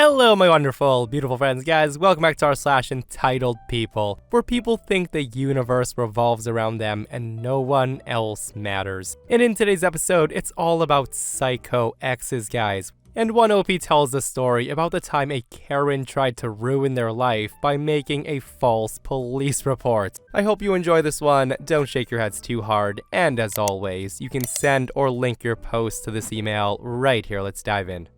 Hello my wonderful, beautiful friends, guys. Welcome back to our entitled people, where people think the universe revolves around them and no one else matters. And in today's episode, it's all about psycho exes, guys. And one OP tells the story about the time a Karen tried to ruin their life by making a false police report. I hope you enjoy this one, don't shake your heads too hard, and as always, you can send or link your post to this email right here. Let's dive in.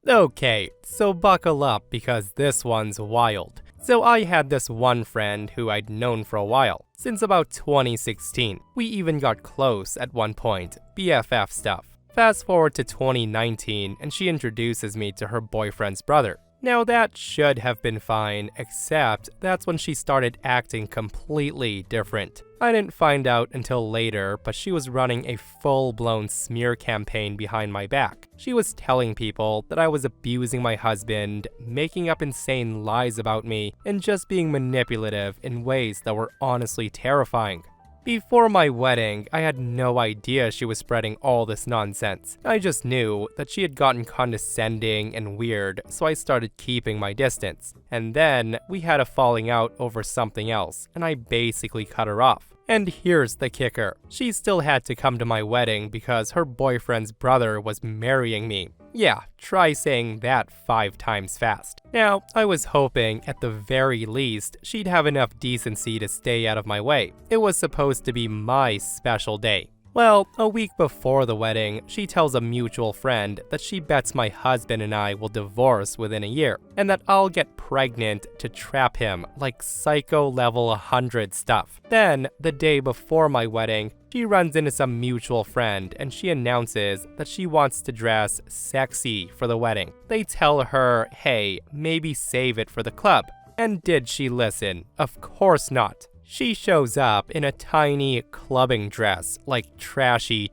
Okay, so buckle up because this one's wild. So I had this one friend who I'd known for a while, since about 2016. We even got close at one point, BFF stuff. Fast forward to 2019 and she introduces me to her boyfriend's brother. Now that should have been fine, except that's when she started acting completely different. I didn't find out until later, but she was running a full-blown smear campaign behind my back. She was telling people that I was abusing my husband, making up insane lies about me, and just being manipulative in ways that were honestly terrifying. Before my wedding, I had no idea she was spreading all this nonsense. I just knew that she had gotten condescending and weird, so I started keeping my distance. And then, we had a falling out over something else, and I basically cut her off. And here's the kicker. She still had to come to my wedding because her boyfriend's brother was marrying me. Yeah, try saying that 5 times fast. Now, I was hoping, at the very least, she'd have enough decency to stay out of my way. It was supposed to be my special day. Well, a week before the wedding, she tells a mutual friend that she bets my husband and I will divorce within a year, and that I'll get pregnant to trap him, like psycho level 100 stuff. Then, the day before my wedding, she runs into some mutual friend and she announces that she wants to dress sexy for the wedding. They tell her, hey, maybe save it for the club. And did she listen? Of course not. She shows up in a tiny clubbing dress, like trashy.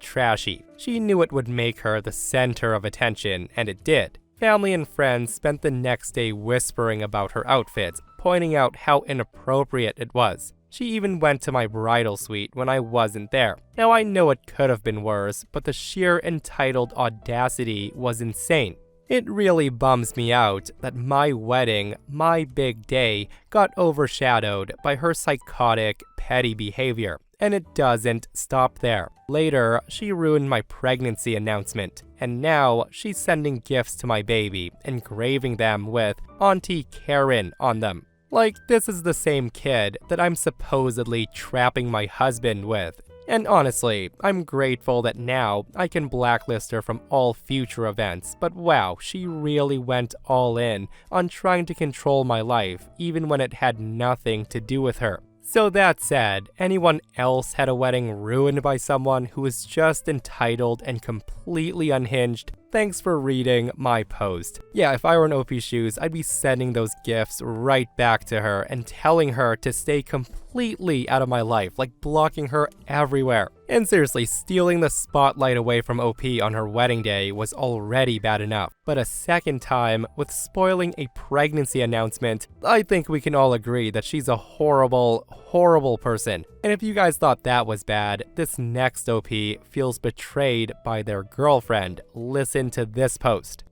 She knew it would make her the center of attention, and it did. Family and friends spent the next day whispering about her outfit, pointing out how inappropriate it was. She even went to my bridal suite when I wasn't there. Now I know it could have been worse, but the sheer entitled audacity was insane. It really bums me out that my wedding, my big day, got overshadowed by her psychotic, petty behavior. And it doesn't stop there. Later, she ruined my pregnancy announcement, and now she's sending gifts to my baby, engraving them with Auntie Karen on them. Like, this is the same kid that I'm supposedly trapping my husband with. And honestly, I'm grateful that now I can blacklist her from all future events, but wow, she really went all in on trying to control my life, even when it had nothing to do with her. So that said, anyone else had a wedding ruined by someone who was just entitled and completely unhinged? Thanks for reading my post. Yeah, if I were in OP's shoes, I'd be sending those gifts right back to her and telling her to stay completely out of my life, like blocking her everywhere. And seriously, stealing the spotlight away from OP on her wedding day was already bad enough. But a second time, with spoiling a pregnancy announcement, I think we can all agree that she's a horrible person. And if you guys thought that was bad, this next OP feels betrayed by their girlfriend. Listen to this post.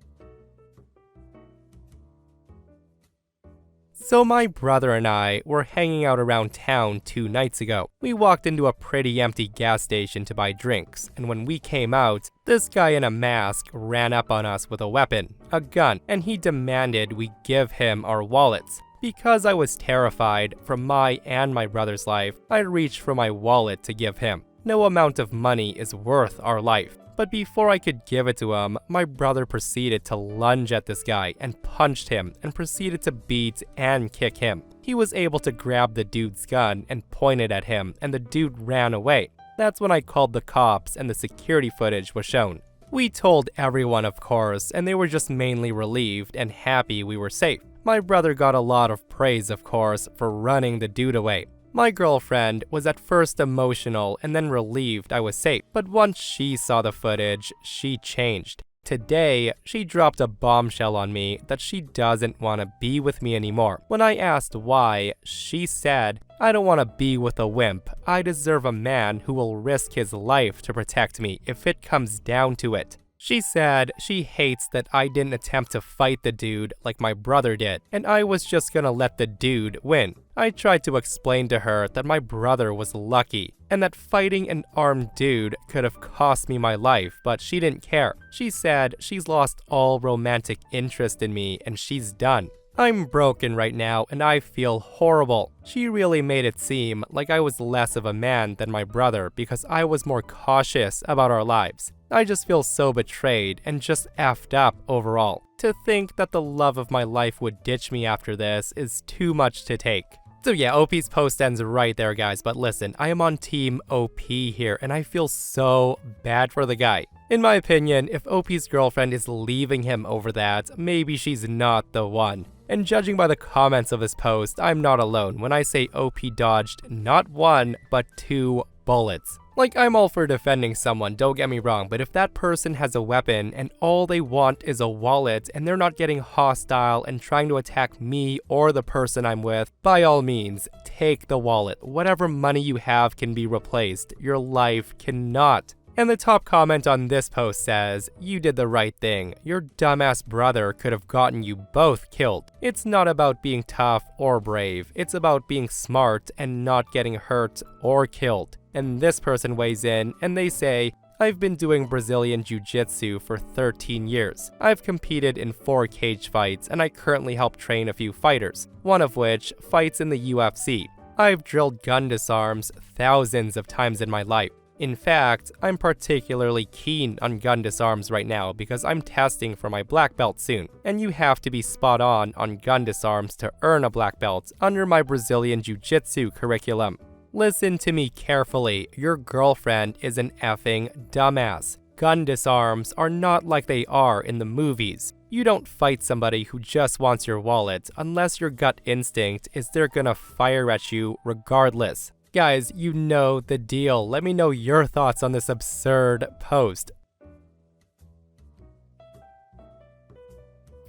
So my brother and I were hanging out around town 2 nights ago. We walked into a pretty empty gas station to buy drinks, and when we came out, this guy in a mask ran up on us with a weapon, a gun, and he demanded we give him our wallets. Because I was terrified for my and my brother's life, I reached for my wallet to give him. No amount of money is worth our life. But before I could give it to him, my brother proceeded to lunge at this guy and punched him and proceeded to beat and kick him. He was able to grab the dude's gun and point it at him, and the dude ran away. That's when I called the cops and the security footage was shown. We told everyone, of course, and they were just mainly relieved and happy we were safe. My brother got a lot of praise, of course, for running the dude away. My girlfriend was at first emotional and then relieved I was safe, but once she saw the footage, she changed. Today, she dropped a bombshell on me that she doesn't want to be with me anymore. When I asked why, she said, "I don't want to be with a wimp. I deserve a man who will risk his life to protect me if it comes down to it." She said she hates that I didn't attempt to fight the dude like my brother did, and I was just gonna let the dude win. I tried to explain to her that my brother was lucky, and that fighting an armed dude could have cost me my life, but she didn't care. She said she's lost all romantic interest in me and she's done. I'm broken right now and I feel horrible. She really made it seem like I was less of a man than my brother because I was more cautious about our lives. I just feel so betrayed and just effed up overall. To think that the love of my life would ditch me after this is too much to take. So yeah, OP's post ends right there, guys, but listen, I am on team OP here, and I feel so bad for the guy. In my opinion, if OP's girlfriend is leaving him over that, maybe she's not the one. And judging by the comments of this post, I'm not alone when I say OP dodged not 1, but 2 bullets. Like, I'm all for defending someone, don't get me wrong, but if that person has a weapon and all they want is a wallet and they're not getting hostile and trying to attack me or the person I'm with, by all means, take the wallet. Whatever money you have can be replaced. Your life cannot. And the top comment on this post says, "You did the right thing. Your dumbass brother could have gotten you both killed. It's not about being tough or brave. It's about being smart and not getting hurt or killed." And this person weighs in and they say, "I've been doing Brazilian Jiu-Jitsu for 13 years. I've competed in 4 cage fights and I currently help train a few fighters, one of which fights in the UFC. I've drilled gun disarms thousands of times in my life. In fact, I'm particularly keen on gun disarms right now because I'm testing for my black belt soon, and you have to be spot on gun disarms to earn a black belt under my Brazilian Jiu-Jitsu curriculum. Listen to me carefully, your girlfriend is an effing dumbass. Gun disarms are not like they are in the movies. You don't fight somebody who just wants your wallet unless your gut instinct is they're gonna fire at you regardless." Guys, you know the deal. Let me know your thoughts on this absurd post.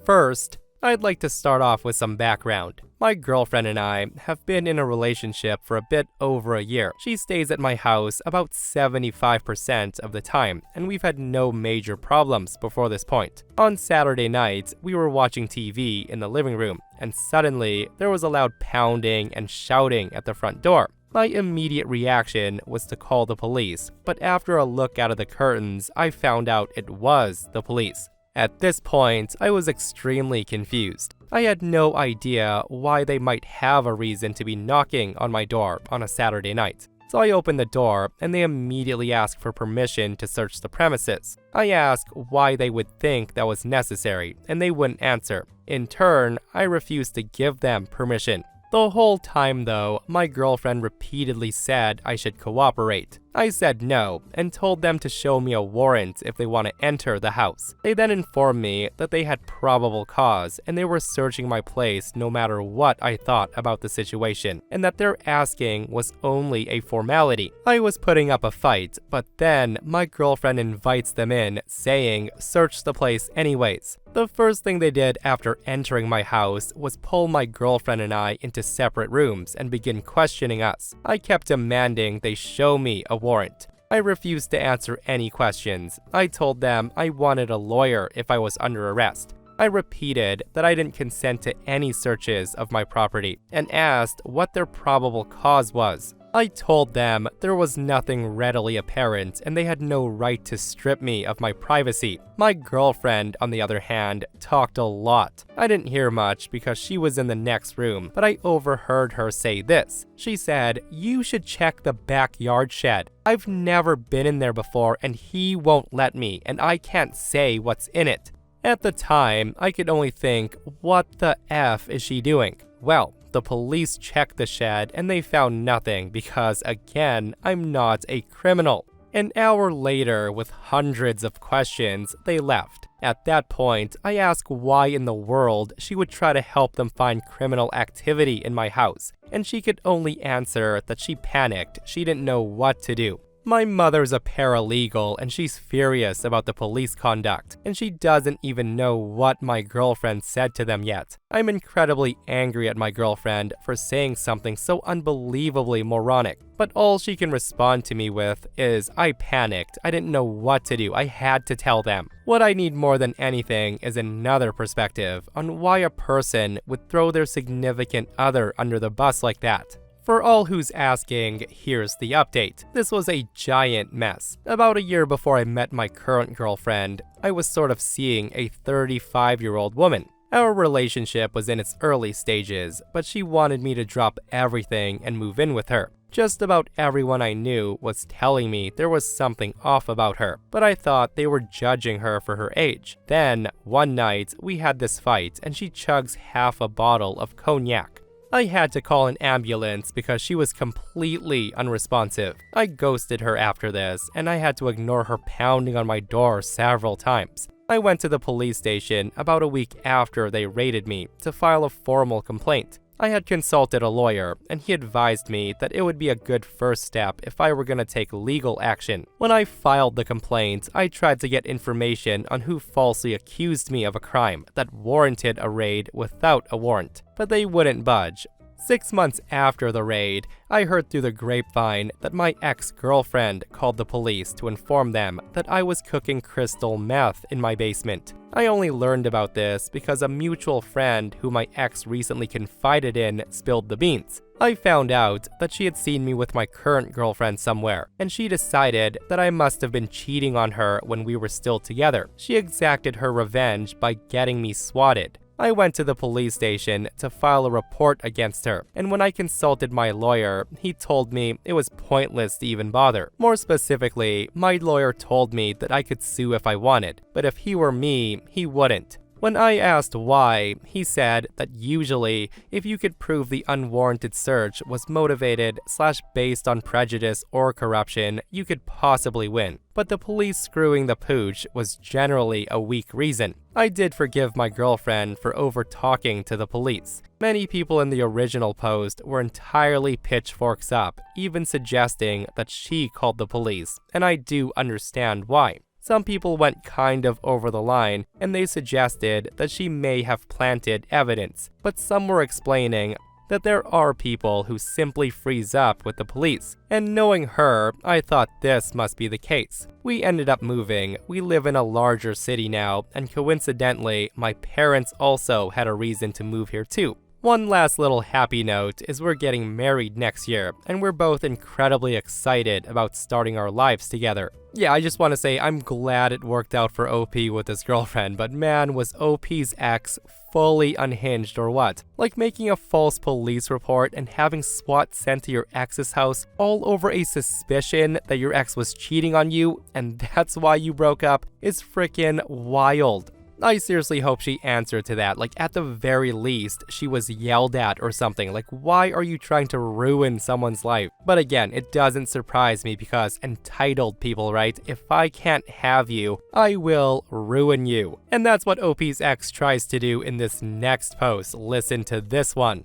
First, I'd like to start off with some background. My girlfriend and I have been in a relationship for a bit over a year. She stays at my house about 75% of the time, and we've had no major problems before this point. On Saturday night, we were watching TV in the living room, and suddenly there was a loud pounding and shouting at the front door. My immediate reaction was to call the police, but after a look out of the curtains, I found out it was the police. At this point, I was extremely confused. I had no idea why they might have a reason to be knocking on my door on a Saturday night. So I opened the door, and they immediately asked for permission to search the premises. I asked why they would think that was necessary, and they wouldn't answer. In turn, I refused to give them permission. The whole time though, my girlfriend repeatedly said I should cooperate. I said no, and told them to show me a warrant if they want to enter the house. They then informed me that they had probable cause, and they were searching my place no matter what I thought about the situation, and that their asking was only a formality. I was putting up a fight, but then my girlfriend invites them in, saying, "Search the place anyways." The first thing they did after entering my house was pull my girlfriend and I into separate rooms and begin questioning us. I kept demanding they show me a warrant. I refused to answer any questions. I told them I wanted a lawyer if I was under arrest. I repeated that I didn't consent to any searches of my property and asked what their probable cause was. I told them there was nothing readily apparent and they had no right to strip me of my privacy. My girlfriend, on the other hand, talked a lot. I didn't hear much because she was in the next room, but I overheard her say this. She said, "You should check the backyard shed. I've never been in there before and he won't let me, and I can't say what's in it." At the time, I could only think, what the F is she doing? Well, the police checked the shed and they found nothing because, again, I'm not a criminal. An hour later, with hundreds of questions, they left. At that point, I asked why in the world she would try to help them find criminal activity in my house, and she could only answer that she panicked, she didn't know what to do. My mother's a paralegal and she's furious about the police conduct, and she doesn't even know what my girlfriend said to them yet. I'm incredibly angry at my girlfriend for saying something so unbelievably moronic, but all she can respond to me with is, I panicked, I didn't know what to do, I had to tell them. What I need more than anything is another perspective on why a person would throw their significant other under the bus like that. For all who's asking, here's the update. This was a giant mess. About a year before I met my current girlfriend, I was sort of seeing a 35-year-old woman. Our relationship was in its early stages, but she wanted me to drop everything and move in with her. Just about everyone I knew was telling me there was something off about her, but I thought they were judging her for her age. Then, one night, we had this fight and she chugs half a bottle of cognac. I had to call an ambulance because she was completely unresponsive. I ghosted her after this, and I had to ignore her pounding on my door several times. I went to the police station about a week after they raided me to file a formal complaint. I had consulted a lawyer, and he advised me that it would be a good first step if I were going to take legal action. When I filed the complaint, I tried to get information on who falsely accused me of a crime that warranted a raid without a warrant, but they wouldn't budge. 6 months after the raid, I heard through the grapevine that my ex-girlfriend called the police to inform them that I was cooking crystal meth in my basement. I only learned about this because a mutual friend who my ex recently confided in spilled the beans. I found out that she had seen me with my current girlfriend somewhere, and she decided that I must have been cheating on her when we were still together. She exacted her revenge by getting me swatted. I went to the police station to file a report against her, and when I consulted my lawyer, he told me it was pointless to even bother. More specifically, my lawyer told me that I could sue if I wanted, but if he were me, he wouldn't. When I asked why, he said that usually, if you could prove the unwarranted search was motivated/based on prejudice or corruption, you could possibly win. But the police screwing the pooch was generally a weak reason. I did forgive my girlfriend for over-talking to the police. Many people in the original post were entirely pitchforks up, even suggesting that she called the police, and I do understand why. Some people went kind of over the line, and they suggested that she may have planted evidence, but some were explaining that there are people who simply freeze up with the police. And knowing her, I thought this must be the case. We ended up moving. We live in a larger city now, and coincidentally, my parents also had a reason to move here too. One last little happy note is we're getting married next year, and we're both incredibly excited about starting our lives together. Yeah, I just want to say I'm glad it worked out for OP with his girlfriend, but man, was OP's ex fully unhinged or what? Like making a false police report and having SWAT sent to your ex's house all over a suspicion that your ex was cheating on you, and that's why you broke up, is freaking wild. I seriously hope she answered to that. Like, at the very least, she was yelled at or something. Like, why are you trying to ruin someone's life? But again, it doesn't surprise me because entitled people, right? If I can't have you, I will ruin you. And that's what OP's ex tries to do in this next post. Listen to this one.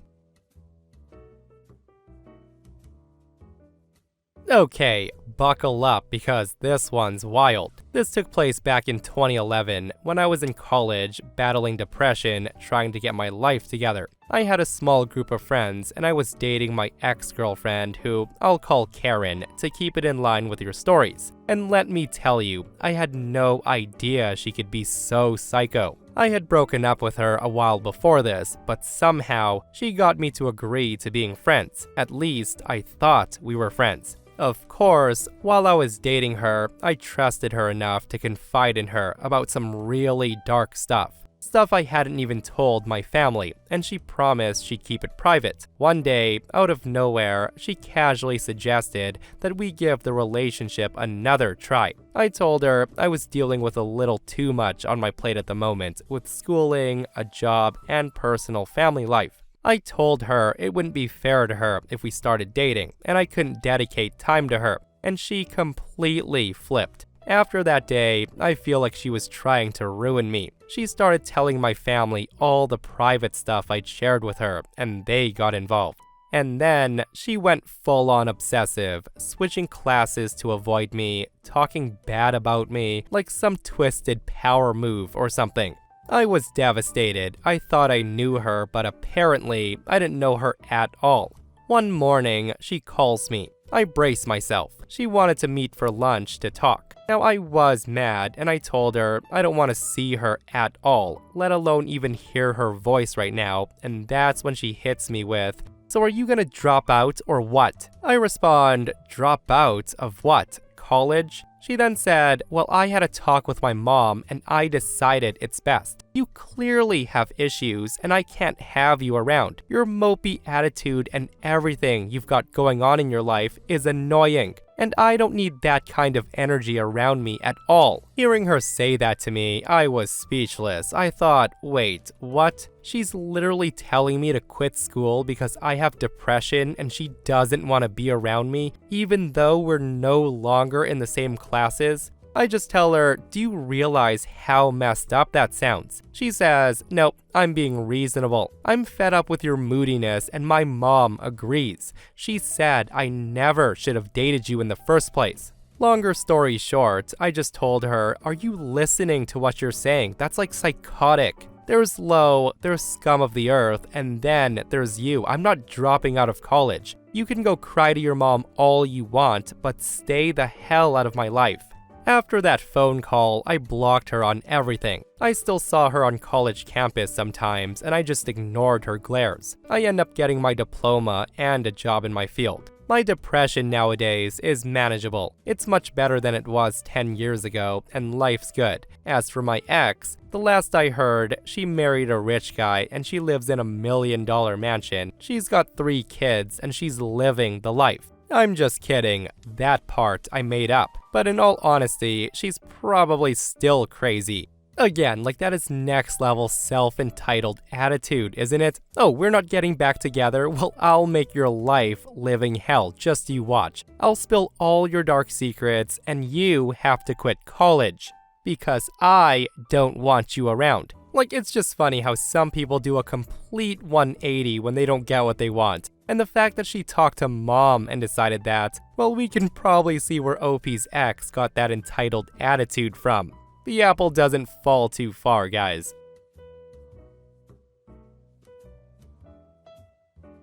Okay, buckle up because this one's wild. This took place back in 2011 when I was in college battling depression, trying to get my life together. I had a small group of friends and I was dating my ex-girlfriend who I'll call Karen to keep it in line with your stories. And let me tell you, I had no idea she could be so psycho. I had broken up with her a while before this, but somehow she got me to agree to being friends. At least I thought we were friends. Of course, while I was dating her, I trusted her enough to confide in her about some really dark stuff. Stuff I hadn't even told my family, and she promised she'd keep it private. One day, out of nowhere, she casually suggested that we give the relationship another try. I told her I was dealing with a little too much on my plate at the moment, with schooling, a job, and personal family life. I told her it wouldn't be fair to her if we started dating, and I couldn't dedicate time to her, and she completely flipped. After that day, I feel like she was trying to ruin me. She started telling my family all the private stuff I'd shared with her, and they got involved. And then she went full-on obsessive, switching classes to avoid me, talking bad about me, like some twisted power move or something. I was devastated. I thought I knew her, but apparently I didn't know her at all. One morning, she calls me. I brace myself. She wanted to meet for lunch to talk. Now I was mad, and I told her I don't want to see her at all, let alone even hear her voice right now, and that's when she hits me with, "So are you gonna drop out or what?" I respond, "Drop out of what? College?" She then said, "Well, I had a talk with my mom and I decided it's best. You clearly have issues and I can't have you around. Your mopey attitude and everything you've got going on in your life is annoying. And I don't need that kind of energy around me at all." Hearing her say that to me, I was speechless. I thought, wait, what? She's literally telling me to quit school because I have depression and she doesn't want to be around me, even though we're no longer in the same classes? I just tell her, "Do you realize how messed up that sounds?" She says, "Nope, I'm being reasonable. I'm fed up with your moodiness and my mom agrees. She said I never should have dated you in the first place." Longer story short, I just told her, "Are you listening to what you're saying? That's like psychotic. There's low, there's scum of the earth, and then there's you. I'm not dropping out of college. You can go cry to your mom all you want, but stay the hell out of my life." After that phone call, I blocked her on everything. I still saw her on college campus sometimes, and I just ignored her glares. I end up getting my diploma and a job in my field. My depression nowadays is manageable. It's much better than it was 10 years ago, and life's good. As for my ex, the last I heard, she married a rich guy and she lives in a $1 million mansion. She's got 3 kids and she's living the life. I'm just kidding, that part I made up. But in all honesty, she's probably still crazy. Again, like that is next level self-entitled attitude, isn't it? "Oh, we're not getting back together? Well, I'll make your life living hell, just you watch. I'll spill all your dark secrets and you have to quit college. Because I don't want you around." Like, it's just funny how some people do a complete 180 when they don't get what they want. And the fact that she talked to mom and decided that, well, we can probably see where OP's ex got that entitled attitude from. The apple doesn't fall too far, guys.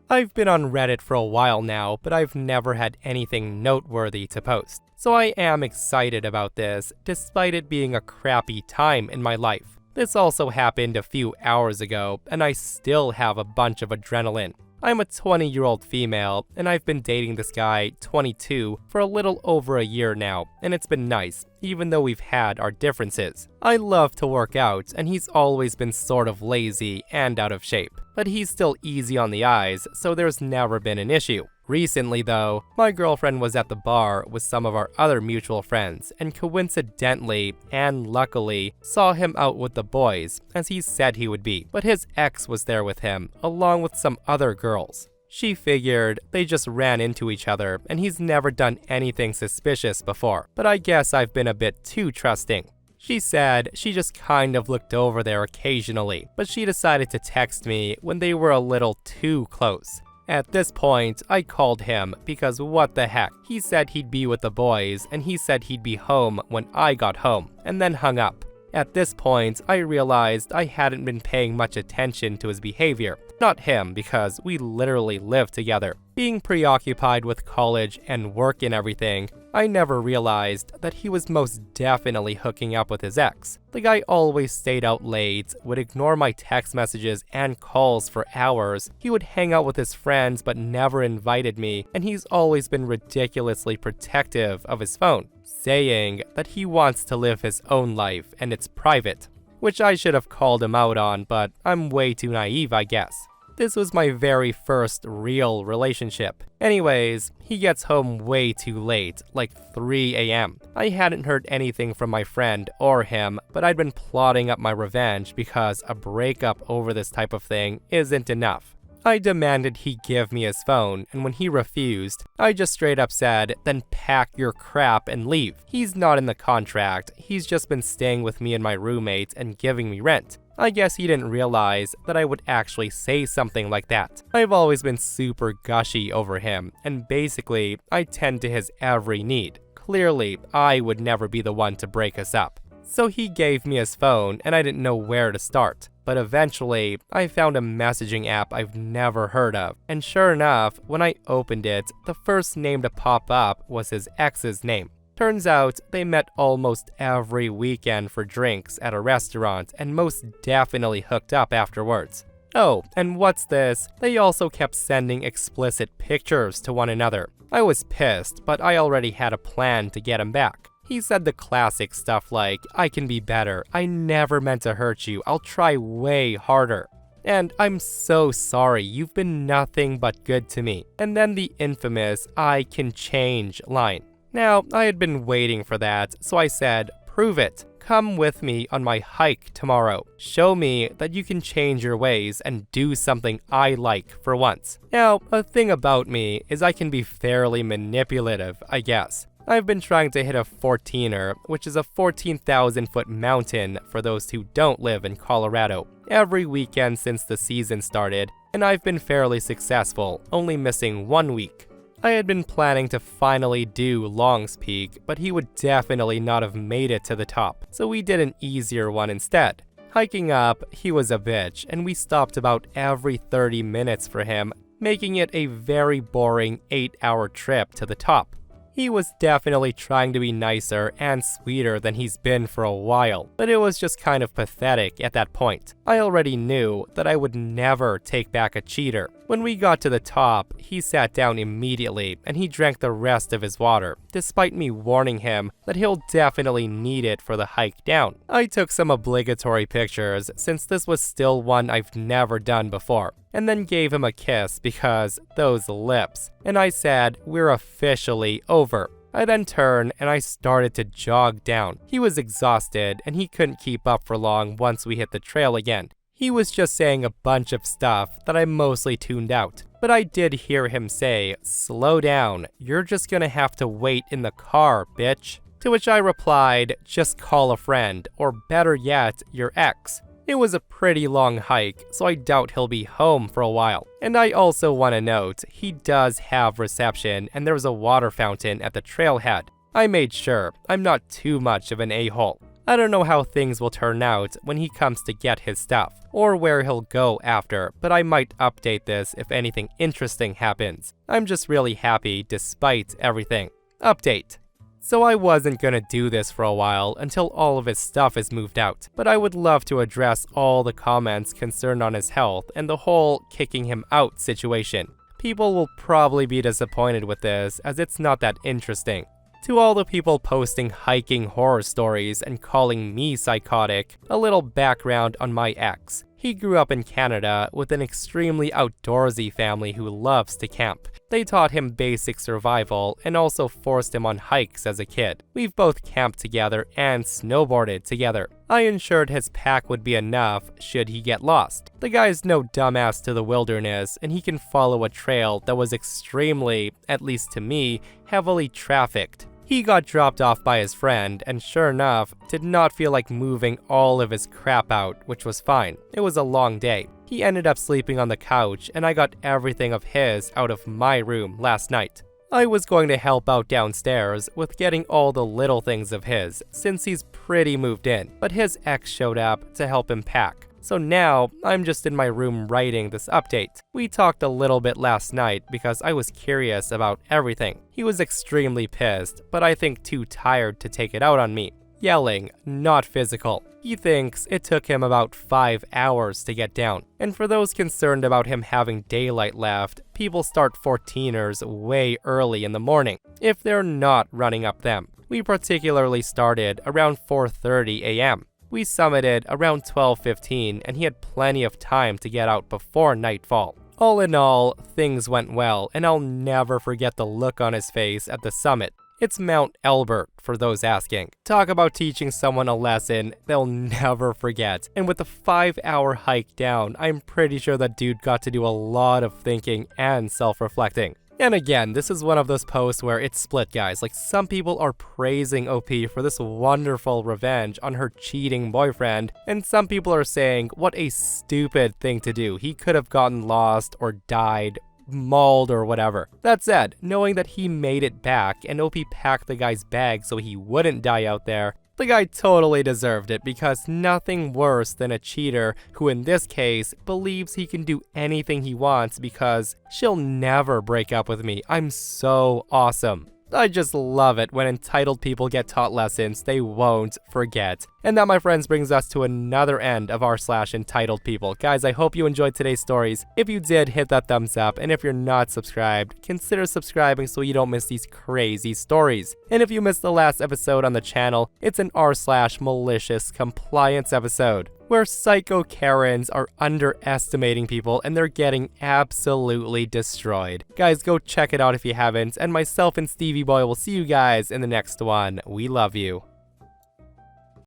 I've been on Reddit for a while now, but I've never had anything noteworthy to post. So I am excited about this, despite it being a crappy time in my life. This also happened a few hours ago, and I still have a bunch of adrenaline. I'm a 20-year-old female, and I've been dating this guy, 22, for a little over a year now, and it's been nice, even though we've had our differences. I love to work out, and he's always been sort of lazy and out of shape. But he's still easy on the eyes, so there's never been an issue. Recently though, my girlfriend was at the bar with some of our other mutual friends and coincidentally and luckily saw him out with the boys, as he said he would be, but his ex was there with him, along with some other girls. She figured they just ran into each other and he's never done anything suspicious before, but I guess I've been a bit too trusting. She said she just kind of looked over there occasionally, but she decided to text me when they were a little too close. At this point, I called him because what the heck, he said he'd be with the boys and he said he'd be home when I got home, and then hung up. At this point, I realized I hadn't been paying much attention to his behavior. Not him, because we literally live together. Being preoccupied with college and work and everything, I never realized that he was most definitely hooking up with his ex. The guy always stayed out late, would ignore my text messages and calls for hours. He would hang out with his friends but never invited me, and he's always been ridiculously protective of his phone, saying that he wants to live his own life and it's private. Which I should have called him out on, but I'm way too naive, I guess. This was my very first real relationship. Anyways, he gets home way too late, like 3 a.m. I hadn't heard anything from my friend or him, but I'd been plotting up my revenge because a breakup over this type of thing isn't enough. I demanded he give me his phone, and when he refused, I just straight up said, "Then pack your crap and leave. He's not in the contract, he's just been staying with me and my roommate and giving me rent. I guess he didn't realize that I would actually say something like that. I've always been super gushy over him, and basically, I tend to his every need. Clearly, I would never be the one to break us up. So he gave me his phone, and I didn't know where to start. But eventually, I found a messaging app I've never heard of. And sure enough, when I opened it, the first name to pop up was his ex's name. Turns out, they met almost every weekend for drinks at a restaurant and most definitely hooked up afterwards. Oh, and what's this? They also kept sending explicit pictures to one another. I was pissed, but I already had a plan to get him back. He said the classic stuff like, "I can be better, I never meant to hurt you, I'll try way harder. And I'm so sorry, you've been nothing but good to me." And then the infamous, "I can change" line. Now, I had been waiting for that, so I said, "Prove it. Come with me on my hike tomorrow. Show me that you can change your ways and do something I like for once." Now, a thing about me is I can be fairly manipulative, I guess. I've been trying to hit a 14er, which is a 14,000-foot mountain for those who don't live in Colorado, every weekend since the season started, and I've been fairly successful, only missing 1 week. I had been planning to finally do Long's Peak, but he would definitely not have made it to the top, so we did an easier one instead. Hiking up, he was a bitch, and we stopped about every 30 minutes for him, making it a very boring 8-hour trip to the top. He was definitely trying to be nicer and sweeter than he's been for a while, but it was just kind of pathetic at that point. I already knew that I would never take back a cheater. When we got to the top, he sat down immediately and he drank the rest of his water, despite me warning him that he'll definitely need it for the hike down. I took some obligatory pictures since this was still one I've never done before, and then gave him a kiss because those lips. And I said, "We're officially over." I then turned and I started to jog down. He was exhausted and he couldn't keep up for long once we hit the trail again. He was just saying a bunch of stuff that I mostly tuned out. But I did hear him say, "Slow down, you're just gonna have to wait in the car, bitch." To which I replied, "Just call a friend, or better yet, your ex." It was a pretty long hike, so I doubt he'll be home for a while. And I also want to note, he does have reception and there's a water fountain at the trailhead. I made sure I'm not too much of an a-hole. I don't know how things will turn out when he comes to get his stuff, or where he'll go after, but I might update this if anything interesting happens. I'm just really happy despite everything. Update. So I wasn't gonna do this for a while until all of his stuff is moved out, but I would love to address all the comments concerned on his health and the whole kicking him out situation. People will probably be disappointed with this as it's not that interesting. To all the people posting hiking horror stories and calling me psychotic, a little background on my ex. He grew up in Canada with an extremely outdoorsy family who loves to camp. They taught him basic survival and also forced him on hikes as a kid. We've both camped together and snowboarded together. I ensured his pack would be enough should he get lost. The guy's no dumbass to the wilderness, and he can follow a trail that was extremely, at least to me, heavily trafficked. He got dropped off by his friend and sure enough, did not feel like moving all of his crap out, which was fine. It was a long day. He ended up sleeping on the couch and I got everything of his out of my room last night. I was going to help out downstairs with getting all the little things of his since he's pretty moved in, but his ex showed up to help him pack. So now, I'm just in my room writing this update. We talked a little bit last night because I was curious about everything. He was extremely pissed, but I think too tired to take it out on me. Yelling, not physical. He thinks it took him about 5 hours to get down. And for those concerned about him having daylight left, people start 14ers way early in the morning, if they're not running up them. We particularly started around 4:30 a.m. We summited around 12:15 and he had plenty of time to get out before nightfall. All in all, things went well and I'll never forget the look on his face at the summit. It's Mount Elbert, for those asking. Talk about teaching someone a lesson they'll never forget. And with the 5-hour hike down, I'm pretty sure that dude got to do a lot of thinking and self-reflecting. And again, this is one of those posts where it's split, guys. Like, some people are praising OP for this wonderful revenge on her cheating boyfriend, and some people are saying, what a stupid thing to do. He could have gotten lost or died, mauled or whatever. That said, knowing that he made it back and OP packed the guy's bag so he wouldn't die out there, the guy totally deserved it, because nothing worse than a cheater who in this case believes he can do anything he wants because she'll never break up with me. I'm so awesome. I just love it when entitled people get taught lessons they won't forget. And that, my friends, brings us to another end of r/entitled people. Guys, I hope you enjoyed today's stories. If you did, hit that thumbs up. And if you're not subscribed, consider subscribing so you don't miss these crazy stories. And if you missed the last episode on the channel, it's an r/malicious compliance episode, where psycho Karens are underestimating people and they're getting absolutely destroyed. Guys, go check it out if you haven't, and myself and Stevie Boy will see you guys in the next one. We love you.